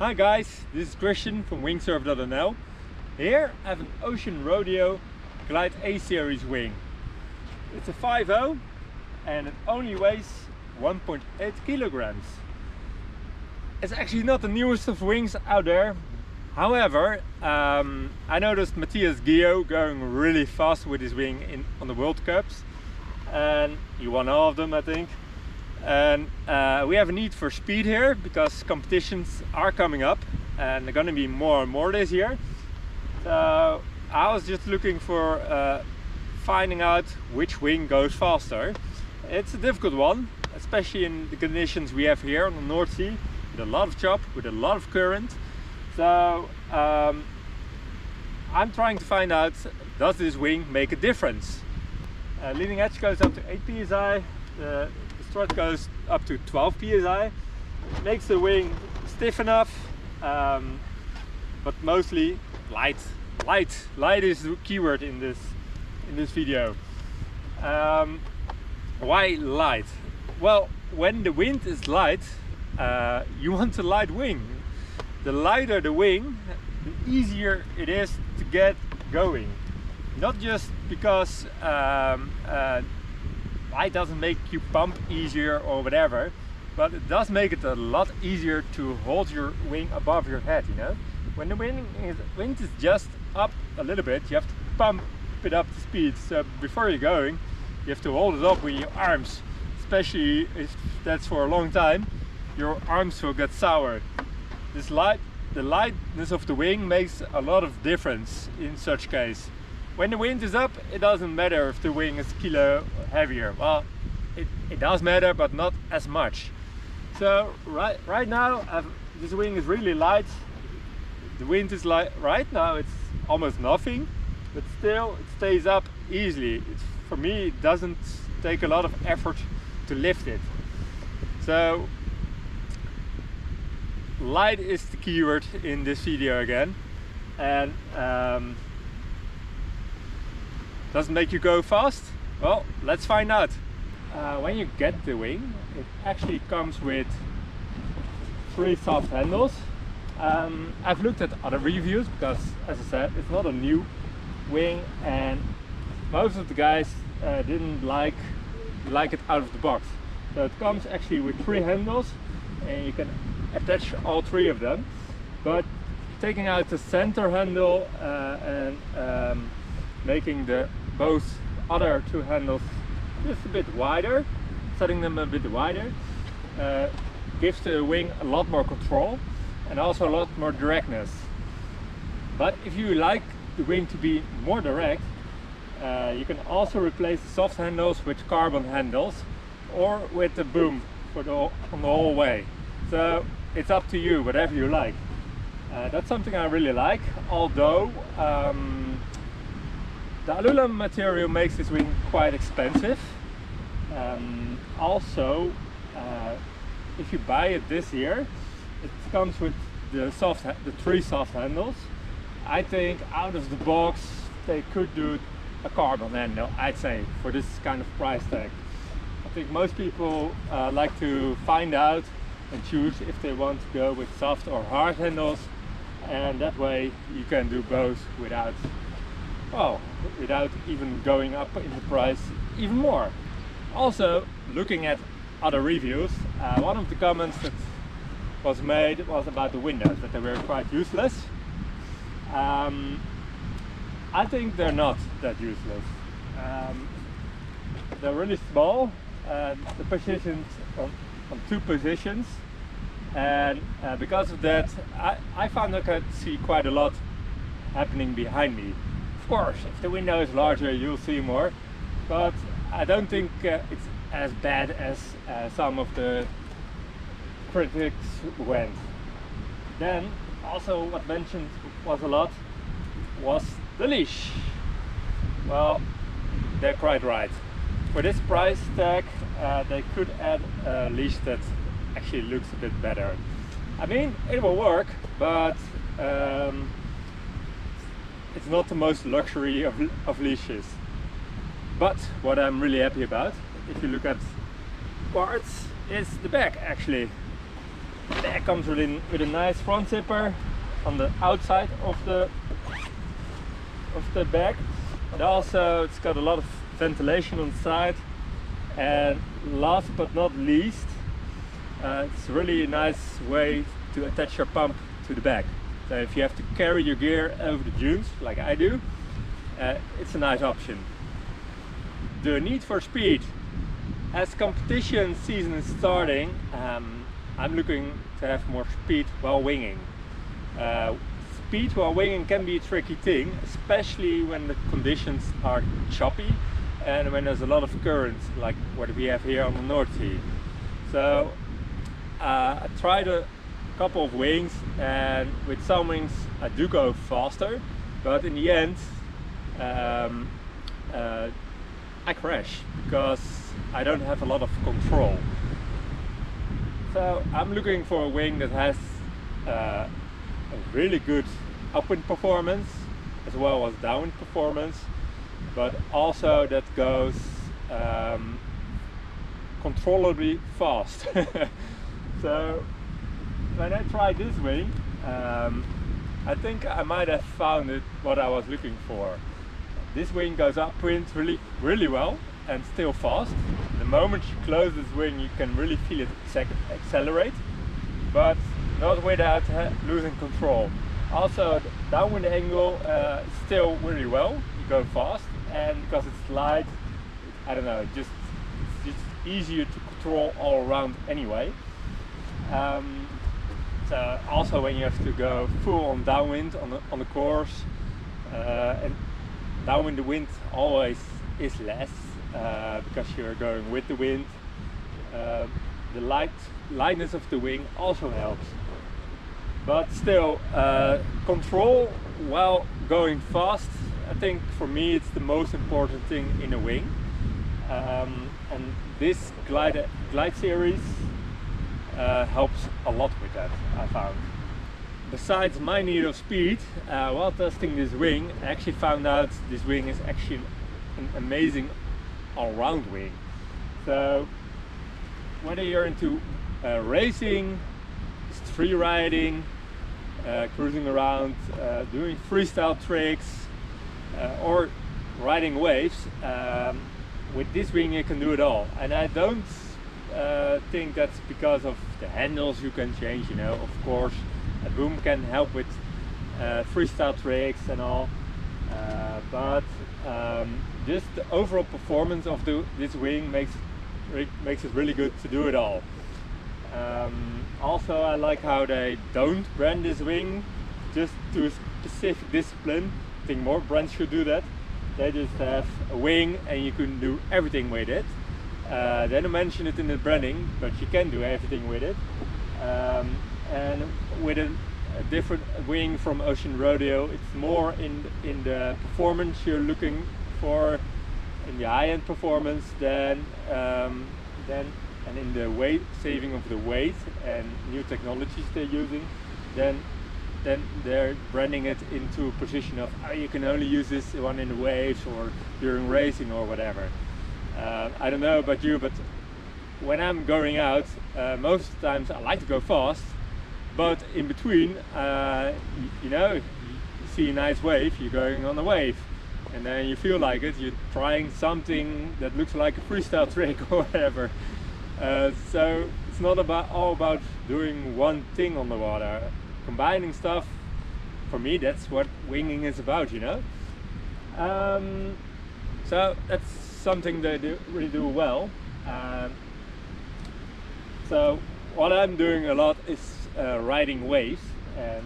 Hi guys, this is Kristian from Wingsurfer.nl. Here I have an Ocean Rodeo Glide A-Series wing. It's a 5.0 and it only weighs 1.8 kilograms. It's actually not the newest of wings out there. However, I noticed Mathis Ghio going really fast with his wing on the World Cups, and he won all of them, I think. And we have a need for speed here because competitions are coming up and they're going to be more and more this year. So I was just looking for finding out which wing goes faster. It's a difficult one, especially in the conditions we have here on the North Sea, with a lot of chop, with a lot of current. So I'm trying to find out, does this wing make a difference? Leading edge goes up to 8 psi. The strut goes up to 12 psi. Makes the wing stiff enough, but mostly light. Light is the keyword in this video. Why light? Well, when the wind is light, you want a light wing. The lighter the wing, the easier it is to get going. Not just because light doesn't make you pump easier or whatever, but it does make it a lot easier to hold your wing above your head, you know? When the wind is just up a little bit, you have to pump it up to speed. So before you're going, you have to hold it up with your arms, especially if that's for a long time. Your arms will get soured. The lightness of the wing makes a lot of difference in such case. When the wind is up, it doesn't matter if the wing is a kilo heavier. Well, it does matter, but not as much. So right now, this wing is really light. The wind is light. Right now, it's almost nothing, but still it stays up easily. For me, it doesn't take a lot of effort to lift it. So light is the keyword in this video again. And does it make you go fast? Well, let's find out. When you get the wing, it actually comes with 3 soft handles. I've looked at other reviews because, as I said, it's not a new wing, and most of the guys didn't like it out of the box. So it comes actually with 3 handles, and you can attach all 3 of them. But taking out the center handle and making both other 2 handles just a bit wider, setting them a bit wider, gives the wing a lot more control and also a lot more directness. But if you like the wing to be more direct, you can also replace the soft handles with carbon handles or with the boom on the whole way. So it's up to you, whatever you like. That's something I really like, although the Aluula material makes this wing quite expensive. Also, if you buy it this year, it comes with the 3 soft handles. I think out of the box they could do a carbon handle, I'd say, for this kind of price tag. I think most people like to find out and choose if they want to go with soft or hard handles, and that way you can do both without even going up in the price even more. Also, looking at other reviews, one of the comments that was made was about the windows, that they were quite useless. I think they're not that useless. They're really small, the positions on 2 positions, and because of that I found I could see quite a lot happening behind me. Of course, if the window is larger you'll see more, but I don't think it's as bad as some of the critics went. Then also what mentioned was a lot was the leash. Well, they're quite right. For this price tag they could add a leash that actually looks a bit better. I mean, it will work, but it's not the most luxury of leashes. But what I'm really happy about, if you look at parts, is the back actually. That comes with a nice front zipper on the outside of the bag. And also it's got a lot of ventilation on the side. And last but not least, it's really a nice way to attach your pump to the bag. So if you have to carry your gear over the dunes, like I do, it's a nice option. The need for speed. As competition season is starting, I'm looking to have more speed while winging. Speed while winging can be a tricky thing, especially when the conditions are choppy and when there's a lot of currents, like what we have here on the North Sea. So I tried a couple of wings, and with some wings I do go faster, but in the end I crash because I don't have a lot of control. So I'm looking for a wing that has a really good upwind performance as well as downwind performance, but also that goes controllably fast. So when I tried this wing, I think I might have found what I was looking for. This wing goes upwind really well and still fast. The moment you close this wing, you can really feel it accelerate, but not without losing control. Also, the downwind angle is still really well. You go fast, and because it's light, I don't know, it's just easier to control all around anyway. So also when you have to go full on downwind on the course, and downwind the wind always is less because you're going with the wind. The lightness of the wing also helps, but still control while going fast, I think for me it's the most important thing in a wing. And this Glide series helps a lot with that, I found. Besides my need of speed, while testing this wing, I actually found out this wing is actually an amazing all-round wing. So whether you're into racing, free riding, cruising around, doing freestyle tricks, or riding waves, with this wing you can do it all. And I don't think that's because of the handles you can change, you know. Of course a boom can help with freestyle tricks and all, but just the overall performance of this wing makes it really good to do it all. Also I like how they don't brand this wing just to a specific discipline. I think more brands should do that. They just have a wing and you can do everything with it. They don't mention it in the branding, but you can do everything with it. And with a different wing from Ocean Rodeo, it's more in the performance you're looking for, in the high-end performance, than and in the weight saving of the weight and new technologies they're using. Then they're branding it into a position of, oh, you can only use this one in the waves or during racing or whatever. I don't know about you, but when I'm going out, most of the times I like to go fast, but in between, you know, you see a nice wave, you're going on a wave, and then you feel like it, you're trying something that looks like a freestyle trick or whatever. So it's not all about doing one thing on the water. Combining stuff, for me, that's what winging is about, you know. So that's something they really do well. So what I'm doing a lot is riding waves, and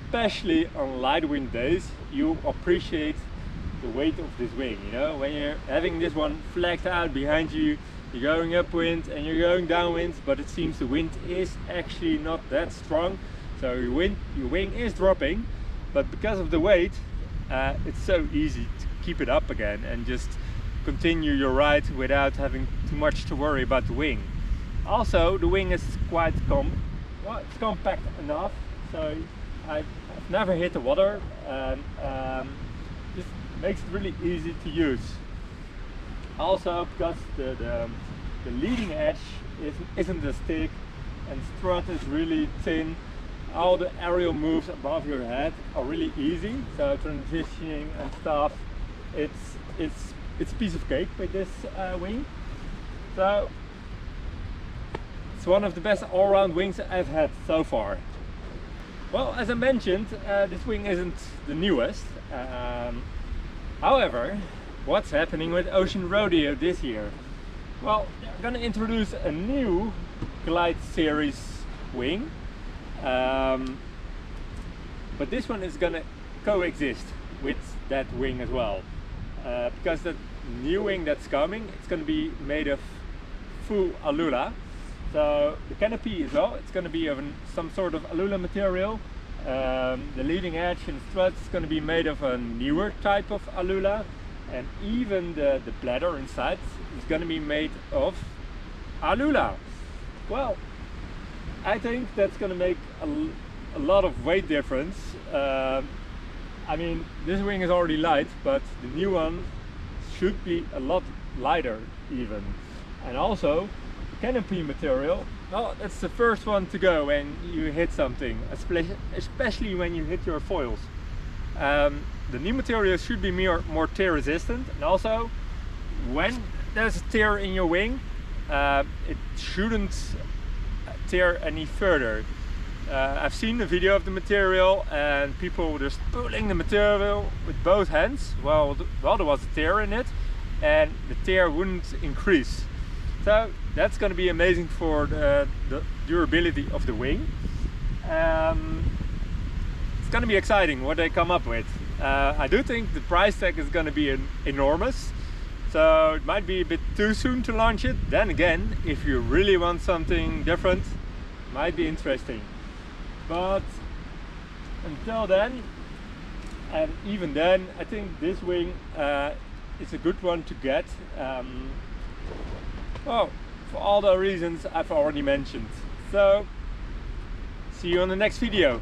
especially on light wind days, you appreciate the weight of this wing. You know, when you're having this one flagged out behind you, you're going upwind and you're going downwind, but it seems the wind is actually not that strong. So your wing is dropping, but because of the weight, it's so easy to keep it up again and just continue your ride without having too much to worry about the wing. Also, the wing is quite it's compact enough, so I've never hit the water, and just makes it really easy to use. Also, because the leading edge isn't as thick, and strut is really thin. All the aerial moves above your head are really easy, so transitioning and stuff, it's a piece of cake with this wing. So it's one of the best all-round wings I've had so far. Well, as I mentioned, this wing isn't the newest. However, what's happening with Ocean Rodeo this year? Well, they're gonna introduce a new Glide series wing. But this one is gonna coexist with that wing as well, because the new wing that's coming, it's gonna be made of full Aluula. So the canopy as well, it's gonna be of some sort of Aluula material. The leading edge and struts is gonna be made of a newer type of Aluula, and even the bladder inside is gonna be made of Aluula. Well, I think that's gonna make a lot of weight difference. I mean, this wing is already light, but the new one should be a lot lighter even. And also, the canopy material, well, that's the first one to go when you hit something, especially when you hit your foils. The new material should be more tear resistant, and also when there's a tear in your wing, it shouldn't tear any further. I've seen the video of the material and people just pulling the material with both hands. Well, there was a tear in it and the tear wouldn't increase. So that's going to be amazing for the durability of the wing. It's going to be exciting what they come up with. I do think the price tag is going to be enormous. So it might be a bit too soon to launch it. Then again, if you really want something different, it might be interesting. But until then, and even then, I think this wing is a good one to get. Well, for all the reasons I've already mentioned. So, see you on the next video.